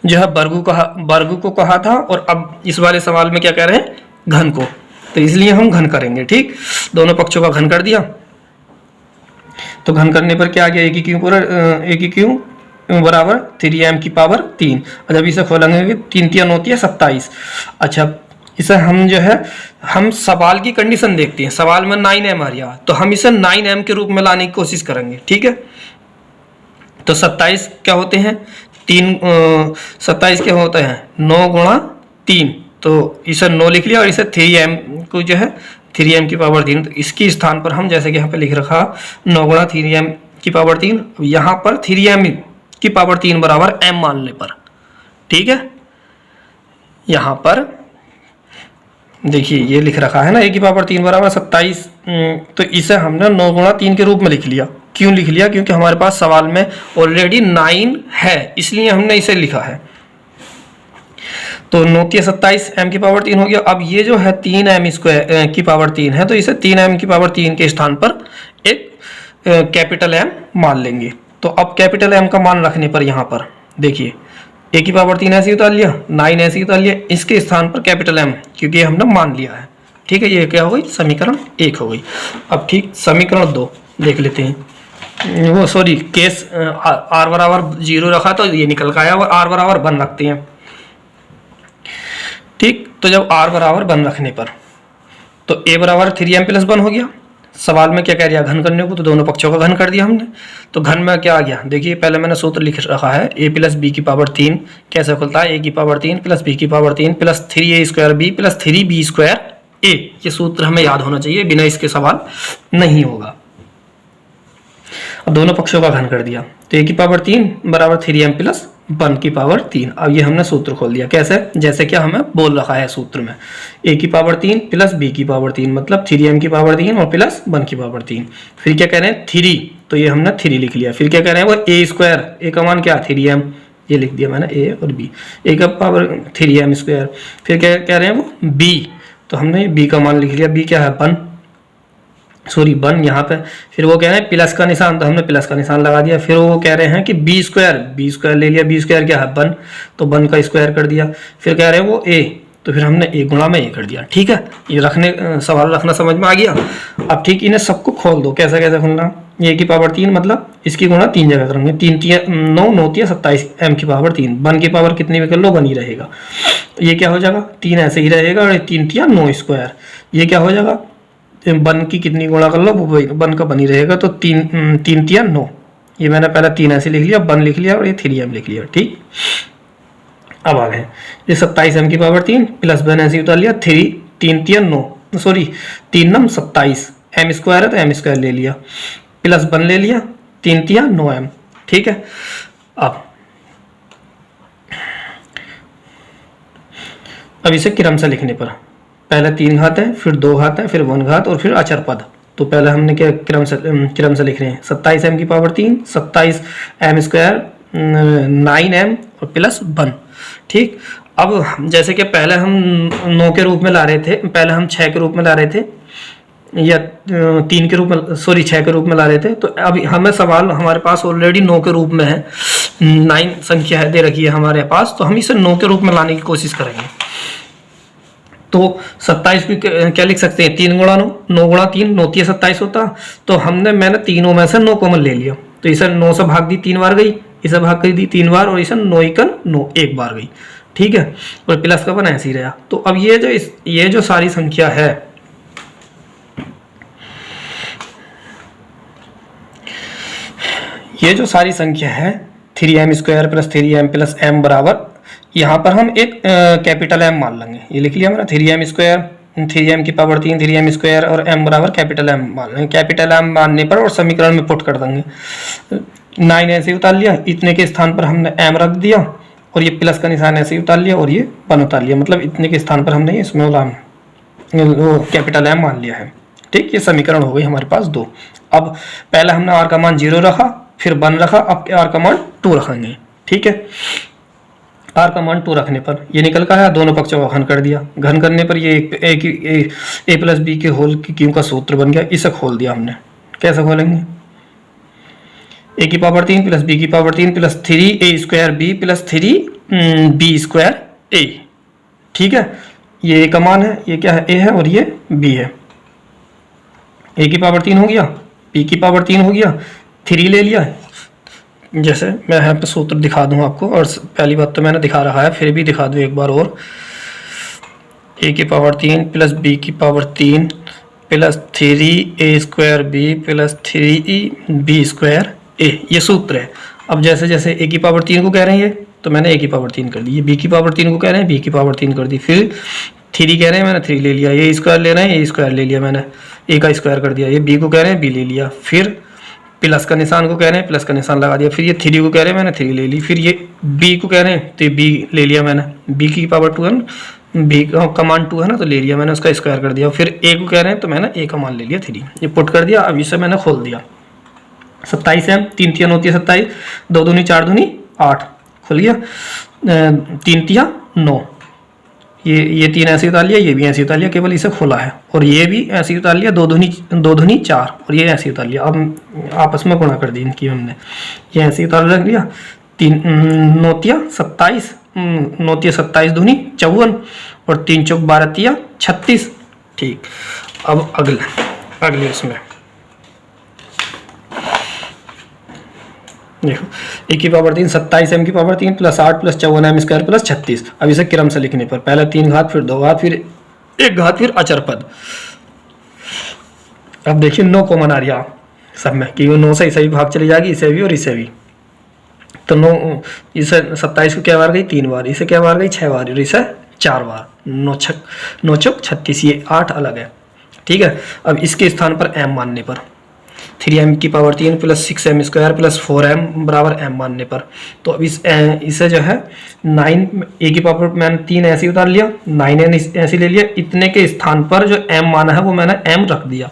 जो है वर्ग को कहा था और अब इस वाले सवाल में क्या कह रहे हैं घन को, तो इसलिए हम घन करेंगे। ठीक, दोनों पक्षों का घन कर दिया, तो घन करने पर क्या आ गया a क्यू बराबर 3m की पावर 3। और जब इसे खोलेंगे 3 3 होती है 27। अच्छा, इसे हम जो है हम सवाल की कंडीशन देखते हैं, सवाल में 9m आ रहा, तो हम इसे 9m के रूप में लाने की कोशिश करेंगे। ठीक है, तो 27 क्या होते हैं 27 क्या होता है 9 गुणा 3, तो इसे 9 लिख लिया और इसे 3m को जो है 3m की पावर 3, तो इसके स्थान पर हम जैसे कि यहाँ पे लिख रखा 9 गुणा 3m की पावर 3, यहाँ पर 3m की पावर 3 बराबर m मानने पर। ठीक है, यहाँ पर देखिए ये लिख रखा है ना a की पावर 3 बराबर 27, तो इसे हमने 9 गुणा 3 के रूप में लिख लिया। क्यों लिख लिया, क्योंकि हमारे पास सवाल में ऑलरेडी 9 है, इसलिए हमने इसे लिखा है। तो 9 3 27 m की पावर 3 हो गया। अब ये जो है 3m स्क्वायर की पावर 3 है, तो इसे 3m की पावर 3 के स्थान पर एक कैपिटल M मान लेंगे। तो अब कैपिटल M का मान रखने पर यहाँ पर देखिए a की पावर 3 ऐसे उतार लिया, 9 ऐसे उतार लिया, इसके स्थान पर कैपिटल M, क्योंकि हमने मान लिया है। ठीक है, ये क्या हो गई समीकरण 1 हो गई। अब ठीक समीकरण 2 देख लेते हैं, वो सॉरी केस r बराबर 0 रखा तो ये निकल का आया, और r बराबर 1 रखते हैं। ठीक, तो जब r बराबर 1 रखने पर तो a बराबर 3m प्लस 1 हो गया। सवाल में क्या कह दिया घन करने को, तो दोनों पक्षों का घन कर दिया हमने। तो घन में क्या आ गया, देखिए पहले मैंने सूत्र लिख रखा है a प्लस बी की पावर 3 कैसे खुलता है, a की पावर 3 प्लस b की power 3 plus 3a square b plus 3b square a। ये सूत्र हमें याद होना चाहिए, बिना इसके सवाल नहीं होगा। अब दोनों पक्षों का घन कर दिया, तो a की पावर 3 बराबर 3m प्लस 1 की पावर 3। अब ये हमने सूत्र खोल दिया, कैसे, जैसे क्या हमें बोल रखा है सूत्र में a की पावर 3 प्लस b की पावर 3 मतलब 3m की पावर 3 और प्लस 1 की पावर 3। फिर क्या कह रहे हैं 3, तो ये हमने 3 लिख लिया। फिर क्या कह रहे हैं वो a स्क्वायर, a का मान क्या 3m, ये लिख दिया मैंने a और b, a का पावर 3m स्क्वायर। फिर क्या कह रहे हैं वो b, तो हमने b का मान लिख लिया, b क्या है 1 यहाँ पे। फिर वो कह रहे हैं प्लस का निशान, तो हमने प्लस का निशान लगा दिया। फिर वो कह रहे हैं कि b स्क्वायर ले लिया, b स्क्वायर क्या है 1, तो 1 का स्क्वायर कर दिया। फिर कह रहे हैं वो a, तो फिर हमने a गुणा में a कर दिया। ठीक है, ये सवाल रखना समझ में आ गया। अब ठीक इन्हें सबको खोल दो, कैसे कैसे खोलना, a की पावर 3 मतलब इसकी गुणा 3 जगह करेंगे, 3 3 9 9 3 27 m की पावर 3, 1 की पावर कितनी भी कर लो 1 ही रहेगा। ये क्या हो जाएगा 3 ऐसे ही रहेगा, और 3 3 9 स्क्वायर, ये क्या हो जाएगा 1 की कितनी गुणा कर लो 1 का 1 ही रहेगा, तो 3 3 9, ये मैंने पहले 3 ऐसे लिख लिया, 1 लिख लिया और ये 3m लिख लिया। ठीक, अब आ गए ये 27m की पावर 3 प्लस 1 ऐसे उतार लिया, 3 3 9 सॉरी 3 9 27 m स्क्वायर है तो m स्क्वायर ले लिया, प्लस 1 ले लिया, 3 3 9m। ठीक है, अब इसे क्रम से लिखने पर पहले 3 घात है, फिर 2 घात है, फिर 1 घात और फिर अचर पद। तो पहले हमने क्या क्रम से लिख रहे हैं 27m की पावर 3, 27m स्क्वायर 9m और प्लस 1। ठीक, अब जैसे कि पहले हम 9 के रूप में ला रहे थे, पहले हम 6 के रूप में ला रहे थे, या 3 के रूप में सॉरी 6 के रूप में ला रहे थे, तो अब हमें सवाल हमारे पास ऑलरेडी 9 के रूप में है, 9 संख्या है दे रखी है हमारे पास, तो हम इसे 9 के रूप में लाने की कोशिश करेंगे। तो 27 को क्या लिख सकते हैं, 3 गुणा 9, 9 गुणा 3, 9 3 27 होता। तो मैंने तीनों में से 9 कॉमन ले लिया, तो इसे 9 से भाग दी 3 बार गई, इसे भाग कर दी 3 बार, और इसे 9 एकन 9 एक बार गई, ठीक है। और प्लस का बना ऐसे ही रहा। तो अब ये जो सारी संख्या है, ये जो सारी संख्या है 3m² plus 3m plus m बराबर, यहाँ पर हम एक कैपिटल M मान लेंगे। ये लिख लिया मैंने 3m², 3m की पावर 3, 3m² और m बराबर कैपिटल M मान लेंगे। कैपिटल M मानने पर और समीकरण में पुट कर देंगे। 9 ऐसे उतार लिया, इतने के स्थान पर हमने m रख दिया, और ये प्लस का निशान ऐसे ही उतार लिया, और ये 1 उतार लिया, मतलब इतने के स्थान पर हमने इसमें कैपिटल M मान लिया है, ठीक। ये समीकरण हो गई हमारे पास 2। अब पहले हमने r का मान 0 रखा, फिर 1 रखा, अब r का मान 2 रखेंगे, ठीक है। r का मान 2 रखने पर ये निकल कर आया, दोनों पक्षों का घन कर दिया, घन करने पर ये a प्लस बी के होल की क्यू का सूत्र बन गया। इसे खोल दिया हमने, कैसे खोलेंगे, a की पावर 3 प्लस b की power 3 plus 3a² b plus 3b² a, ठीक है। ये a का मान है, ये क्या है, a है, और ये b है। a की पावर 3 हो गया, b की पावर 3 हो गया, 3 ले लिया। जैसे मैं यहाँ पे सूत्र दिखा दूँ आपको, और पहली बात तो मैंने दिखा रहा है, फिर भी दिखा दूँ एक बार और। a की पावर 3 प्लस b की power 3 plus 3a² b plus 3b² a, ये सूत्र है। अब जैसे जैसे a की पावर 3 को कह रहे हैं ये, तो मैंने a की पावर 3 कर दी, ये b की पावर 3 को कह रहे हैं, b की पावर 3 कर दी, फिर 3 कह रहे हैं, मैंने 3 ले लिया, ये स्क्वायर ले रहे हैं, ये स्क्वायर ले लिया मैंने, a का स्क्वायर कर दिया, ये b को कह रहे हैं, b ले लिया, फिर प्लस का निशान को कह रहे हैं, प्लस का निशान लगा दिया, फिर ये 3 को कह रहे हैं, मैंने 3 ले ली, फिर ये b को कह रहे हैं, तो ये b ले लिया मैंने, b की पावर 2 है ना, b का मान 2 है ना, तो ले लिया मैंने, उसका स्क्वायर कर दिया। फिर a को कह रहे हैं, तो मैंने a का मान ले लिया 3, ये पुट कर दिया। अब इसे मैंने खोल दिया, 27 है, 3 3 9 27, 2 दूनी 4 दूनी 8, खुल गया, 3 3 9, ये 3 ऐसे उतार लिया, ये भी ऐसे उतार लिया, केवल इसे खोला है, और ये भी ऐसे उतार लिया, 2 दूनी 4, और ये ऐसे उतार लिया। अब आपस में गुणा कर दी इनकी हमने, ये ऐसे उतार रख लिया, 3 9 27, 9 27 दूनी 54, और 3 चौक 12 36, ठीक। अब अगले इसमें देखो, a की पावर 3 27 m की power 3 plus 8 plus 54m² plus 36। अब इसे क्रम से लिखने पर पहले 3 घात, फिर 2 घात, फिर 1 घात, फिर अचर पद। अब देखिए 9 कॉमन आ रहा सब में, कि 9 से इसे भी भाग चली जाएगी, इसे भी और इसे भी। तो 9 इसे 27 को क्या बार गई, 3 बार, इसे क्या बार गई, 6 बार, और इसे 4 बार, 9 चौक 36, ये 8 अलग है, ठीक है। अब इसके स्थान पर m मानने पर 3m की power 3 plus 6m² plus 4m बराबर m मानने पर, तो अब इसे जो है 9 a की पावर मैंने 3 ऐसे उतार लिया, 9n ऐसे ले लिया, इतने के स्थान पर जो m माना है वो मैंने m रख दिया,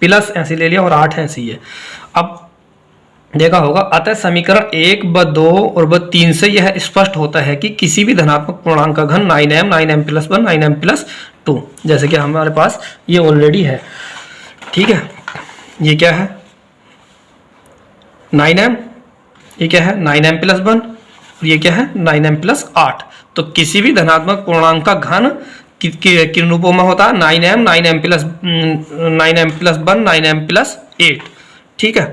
प्लस ऐसे ले लिया, और 8 ऐसे ही है। अब देखा होगा, अतः समीकरण 1 व 2 और व 3 से यह स्पष्ट होता है कि किसी भी धनात्मक पूर्णांक का घन 9m 9m plus 1 9m plus 2, जैसे कि हमारे पास ये ऑलरेडी है, ठीक है। ये क्या है 9m, ये क्या है 9m प्लस 1, और ये क्या है 9m प्लस 8। तो किसी भी धनात्मक पूर्णांक का घन किन रूपों में होता है, 9m 9m plus 1 9m plus 8, ठीक है।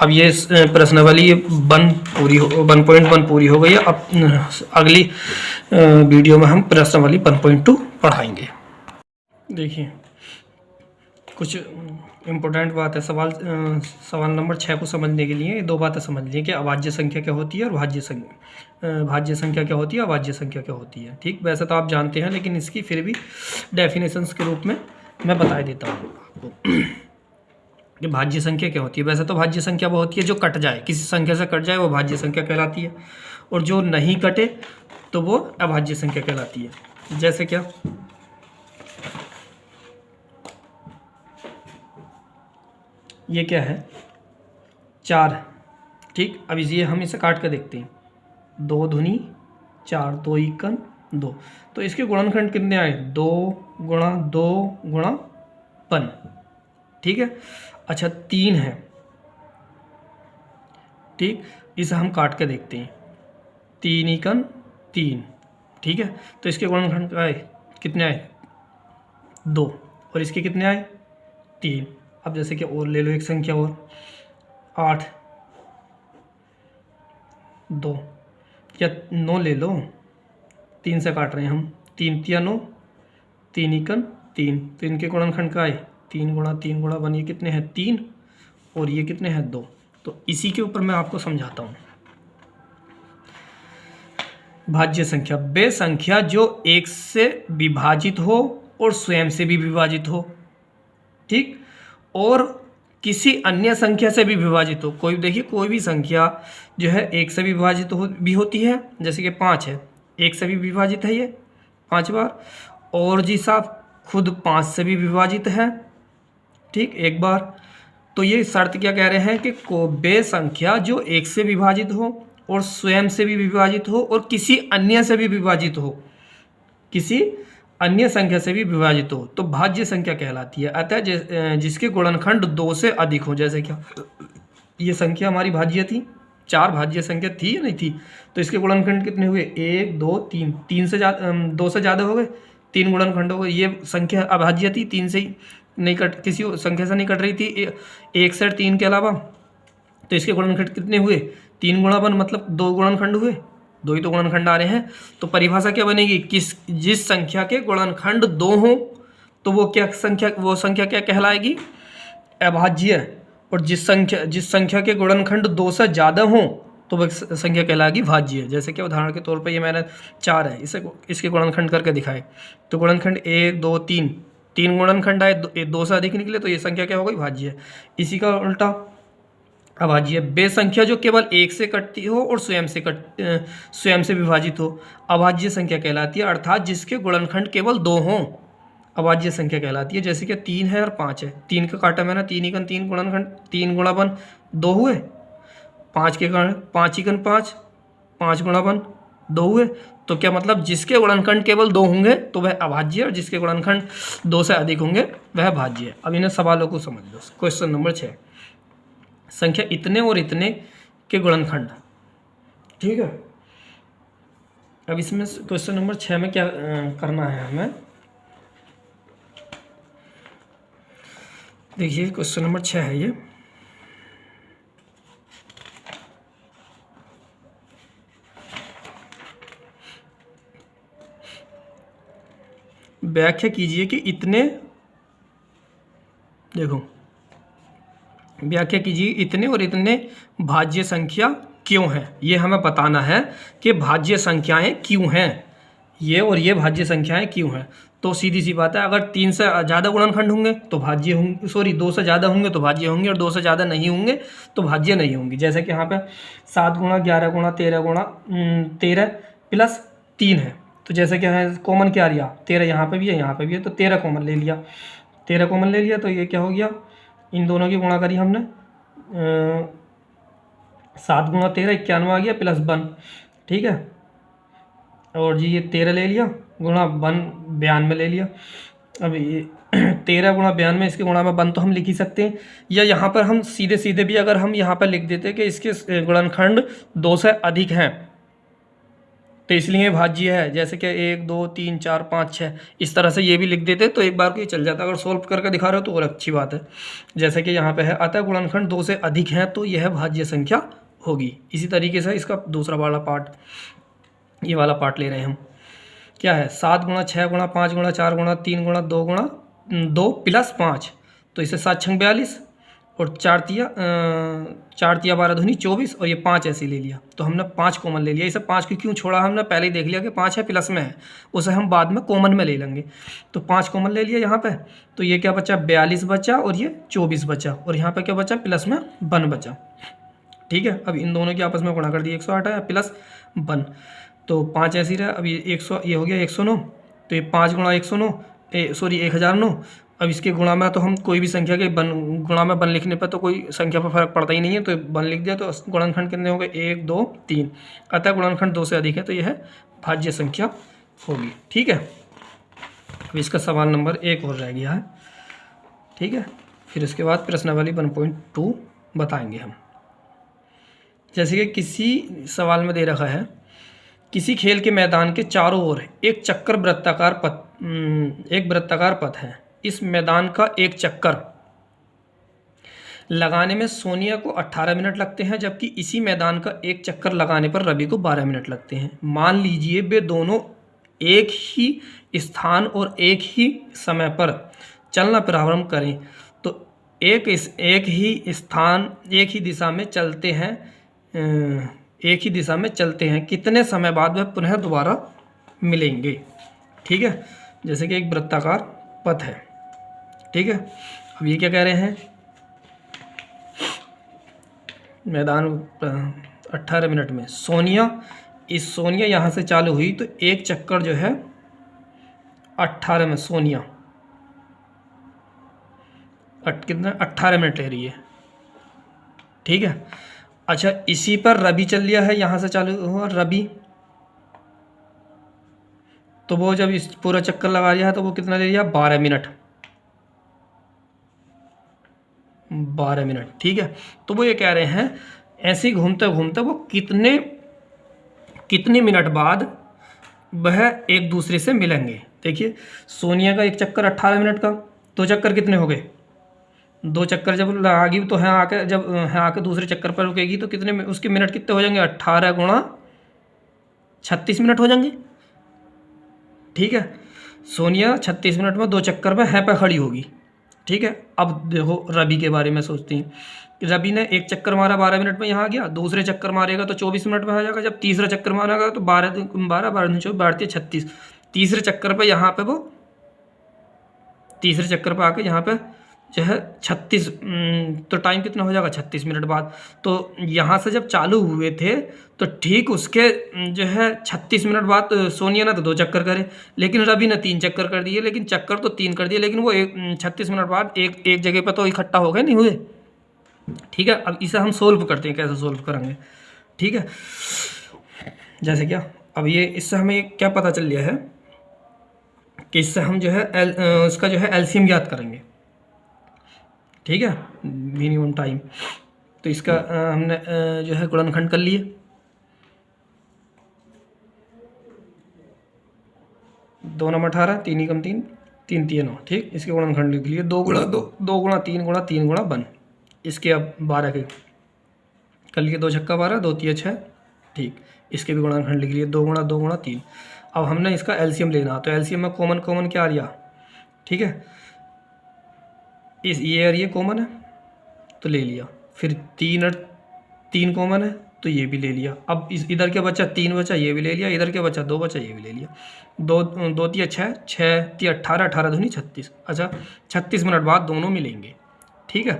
अब ये प्रश्नावली 1.1 पूरी हो गई है। अब अगली वीडियो में हम प्रश्नावली 1.2 पढ़ाएंगे। देखिए कुछ इम्पोर्टेंट बात है, सवाल नंबर 6 को समझने के लिए 2 बातें समझ लीजिए कि अभाज्य संख्या क्या होती है और भाज्य संख्या क्या होती है, अभाज्य संख्या क्या होती है, ठीक। वैसे तो आप जानते हैं, लेकिन इसकी फिर भी डेफिनेशंस के रूप में मैं बता देता हूँ आपको कि भाज्य संख्या क्या होती है। वैसे तो भाज्य संख्या वो होती है जो कट जाए, किसी संख्या से कट जाए वो भाज्य संख्या कहलाती है, और जो नहीं कटे तो वो अभाज्य संख्या कहलाती है। जैसे क्या, ये क्या है 4, ठीक। अब ये हम इसे काट कर देखते हैं, 2 दूनी 4, 2 एकन 2, तो इसके गुणनखंड कितने आए, 2 गुणा 2 गुणा 1, ठीक है। अच्छा 3 है, ठीक, इसे हम काट के देखते हैं, 3 एकन 3, ठीक है। तो इसके गुणनखंड आए कितने आए 2 और इसके कितने आए 3। अब जैसे कि और ले लो एक संख्या और 8 2 या 9 ले लो, 3 से काट रहे हैं हम, 3 तिया 9, 3 एकन 3, तो इनके गुणनखंड का आए 3 गुणा 3 गुणा 1, ये कितने हैं 3 और ये कितने हैं 2। तो इसी के ऊपर मैं आपको समझाता हूँ। भाज्य संख्या, वे संख्या जो 1 से विभाजित हो और स्वयं से भी विभाजित हो, ठीक, और किसी अन्य संख्या से भी विभाजित हो। कोई देखिए कोई भी संख्या जो है 1 से भी विभाजित भी होती है, जैसे कि 5 है, 1 से भी विभाजित है ये 5 बार, और जी साहब खुद 5 से भी विभाजित है, ठीक, 1 बार। तो ये शर्त क्या कह रहे हैं कि वे संख्या जो 1 से विभाजित हो और स्वयं से भी विभाजित हो और किसी अन्य से भी विभाजित हो, किसी अन्य संख्या से भी विभाजित हो, तो भाज्य संख्या कहलाती है। अतः जिसके गुणनखंड 2 से अधिक हो, जैसे क्या ये संख्या हमारी भाज्य थी, 4 भाज्य संख्या थी या नहीं थी, तो इसके गुणनखंड कितने हुए 1 2 3, 3 से ज़्यादा 2 से ज़्यादा हो गए, 3 गुणनखंड हो गए। ये संख्या अभाज्य थी, 3 से ही नहीं कट, किसी संख्या से नहीं कट रही थी 1 से 3 के अलावा, तो इसके गुणनखंड कितने हुए 3 गुणा 1, मतलब 2 गुणनखंड हुए, 2 ही तो गुणनखंड आ रहे हैं। तो परिभाषा क्या बनेगी, जिस संख्या के गुणनखंड 2 हो तो वो संख्या क्या कहलाएगी, अभाज्य। और जिस संख्या के गुणनखंड 2 से ज़्यादा हो तो वह संख्या कहलाएगी भाज्य। जैसे कि उदाहरण के तौर पर ये मैंने 4 है, इसके गुणनखंड करके दिखाए, तो गुणनखंड 1 2 3 गुणनखंड आए, 2 से अधिक निकले, तो ये संख्या क्या हो गई भाज्य। इसी का उल्टा अभाज्य, वे संख्या जो केवल 1 से कटती हो और स्वयं से विभाजित हो, अभाज्य संख्या कहलाती है। अर्थात जिसके गुणनखंड केवल 2 हों, अभाज्य संख्या कहलाती है। जैसे कि 3 है और 5 है, 3 का काटा मैंने 3 एकन 3 गुणनखंड 3 गुणा 1 2 हुए, 5 के कारण 5 एकन 5 5 गुणा 1 2 हुए। तो क्या मतलब जिसके गुणनखंड केवल 2 होंगे तो वह अभाज्य, और जिसके गुणनखंड 2 से अधिक होंगे वह भाज्य है। अब इन सवालों को समझ लो। क्वेश्चन नंबर 6, संख्या इतने और इतने के गुणनखंड, ठीक है। अब इसमें क्वेश्चन नंबर 6 में क्या करना है हमें, देखिए क्वेश्चन नंबर 6 है ये, व्याख्या कीजिए कि इतने, देखो व्याख्या कीजिए इतने और इतने भाज्य संख्या क्यों है। ये हमें बताना है कि भाज्य संख्याएं क्यों हैं, ये और ये भाज्य संख्याएं क्यों हैं। तो सीधी सी बात है, अगर 3 से ज़्यादा गुणनखंड होंगे तो भाज्य होंगे, 2 से ज़्यादा होंगे तो भाज्य होंगे, और 2 से ज़्यादा नहीं होंगे तो भाज्य नहीं होंगी। जैसे कि यहाँ पे 7 गुणा 11 गुणा 13 गुणा 13 प्लस 3 है, तो जैसे कि है कॉमन क्या लिया 13, यहाँ पे भी है यहाँ पे भी है, तो 13 कॉमन ले लिया, 13 कॉमन ले लिया, तो ये क्या हो गया, इन दोनों की गुणा करी हमने, 7 गुणा 13 91 आ गया प्लस 1, ठीक है। और जी ये 13 ले लिया गुणा 1 92 ले लिया। अब ये 13 गुणा 92, इसके गुणा में 1 तो हम लिख ही सकते हैं, या यहाँ पर हम सीधे सीधे भी अगर हम यहाँ पर लिख देते कि इसके गुणनखंड 2 से अधिक हैं तो इसलिए भाज्य है। जैसे कि 1 2 3 4 5 6 इस तरह से ये भी लिख देते तो एक बार को ये चल जाता। अगर सोल्व करके दिखा रहे हो तो और अच्छी बात है। जैसे कि यहाँ पे है अतः गुणनखंड 2 से अधिक है तो यह भाज्य संख्या होगी। इसी तरीके से इसका दूसरा वाला पार्ट, ये वाला पार्ट ले रहे हैं हम, क्या है 7 गुणा 6 गुणा 5 गुणा 4 गुणा 3 गुणा 2 गुणा 2 प्लस 5, तो इसे 7 छंग 42 और 4 तिया 12 दूनी 24 और ये 5 ऐसे ले लिया, तो हमने 5 कॉमन ले लिया। इसे 5 को क्यों छोड़ा, हमने पहले ही देख लिया कि 5 है प्लस में है, उसे हम बाद में कॉमन में ले लेंगे। तो 5 कॉमन ले लिया यहाँ पे, तो ये क्या बचा 42 बचा और ये 24 बचा, और यहाँ पे क्या बचा प्लस में 1 बचा, ठीक है। अब इन दोनों की आपस में गुणा कर दिया, 108 आया प्लस 1, तो 5 ऐसे ही रहा। अब ये 100 ये हो गया 109, तो ये 5 गुणा 109 1009। अब इसके गुणा में तो हम कोई भी संख्या के गुणा में 1 लिखने पर तो कोई संख्या पर फर्क पड़ता ही नहीं है, तो 1 लिख दिया, तो गुणनखंड कितने हो गए 1 2 3, अतः गुणनखंड 2 से अधिक है तो यह भाज्य संख्या होगी, ठीक है। अब इसका सवाल नंबर 1 और रह गया है, ठीक है। फिर उसके बाद प्रश्नावली 1.2 बताएंगे हम। जैसे कि किसी सवाल में दे रखा है किसी खेल के मैदान के चारों ओर एक चक्कर एक वृत्ताकार पथ है। इस मैदान का एक चक्कर लगाने में सोनिया को 18 मिनट लगते हैं, जबकि इसी मैदान का एक चक्कर लगाने पर रवि को 12 मिनट लगते हैं। मान लीजिए वे दोनों एक ही स्थान और एक ही समय पर चलना प्रारंभ करें तो एक ही स्थान एक ही दिशा में चलते हैं कितने समय बाद वह पुनः दोबारा मिलेंगे। ठीक है, जैसे कि एक वृत्ताकार पथ है। ठीक है, अब ये क्या कह रहे हैं, मैदान 18 मिनट में सोनिया यहाँ से चालू हुई तो एक चक्कर जो है 18 में सोनिया कितना 18 मिनट ले रही है। ठीक है, अच्छा इसी पर रवि चल लिया है, यहाँ से चालू हुआ रवि, तो वो जब इस पूरा चक्कर लगा लिया है तो वो कितना ले लिया 12 मिनट। ठीक है, तो वो ये कह रहे हैं ऐसे ही घूमते घूमते वो कितने मिनट बाद वह एक दूसरे से मिलेंगे। देखिए सोनिया का एक चक्कर 18 मिनट का, दो चक्कर कितने हो गए, दो चक्कर जब लगागी तो है आके, जब है आके दूसरे चक्कर पर रुकेगी तो कितने उसके मिनट कितने हो जाएंगे, 18 गुणा 36 मिनट हो जाएंगे। ठीक है, सोनिया 36 मिनट में दो चक्कर में है पे खड़ी होगी। ठीक है, अब देखो रवि के बारे में सोचते हैं। रवि ने एक चक्कर मारा 12 मिनट में यहाँ आ गया, दूसरे चक्कर मारेगा तो 24 मिनट में आ जाएगा, जब तीसरा चक्कर मारेगा तो 12 24 36, तीसरे चक्कर पे यहाँ पे वो तीसरे चक्कर पे आके यहाँ पे जो है 36, तो टाइम कितना हो जाएगा 36 मिनट बाद। तो यहाँ से जब चालू हुए थे तो ठीक उसके जो है 36 मिनट बाद सोनिया ने तो दो चक्कर करे, लेकिन रवि ने 3 चक्कर कर दिए, लेकिन चक्कर तो 3 कर दिए, लेकिन वो 36 मिनट बाद एक जगह पर तो इकट्ठा हो गए नहीं हुए। ठीक है, अब इसे हम सोल्व करते हैं, कैसे सोल्व करेंगे। ठीक है, जैसे क्या, अब ये इससे हमें क्या पता चल गया है कि इससे हम जो है उसका जो है एलसीएम ज्ञात करेंगे। ठीक है, मिनिमम टाइम, तो इसका हमने जो है गुणनखंड कर लिए। दो नंबर 18, 3 ही कम 3, 3 3 9। ठीक, इसके गुणनखंड लिख लिए 2 गुणा 2, 2 गुणा 3 गुणा 3 गुणा 1। इसके अब 12 के कर लिए, 2 छक्का 12, 2 तिया 6। ठीक, इसके भी गुणनखंड लिख लिए 2 गुणा 2 गुणा 3। अब हमने इसका एलसीएम लेना, तो एलसीएम में कॉमन क्या आ रहा। ठीक है, ये और ये कॉमन है तो ले लिया, फिर 3 और 3 कॉमन है तो ये भी ले लिया। अब इधर के बचा 3 बचा, ये भी ले लिया, इधर के बचा 2 बचा, ये भी ले लिया। 2 तिया 6, 6 तिया 18, 18 दूनी 36। अच्छा 36 मिनट बाद दोनों मिलेंगे। ठीक है,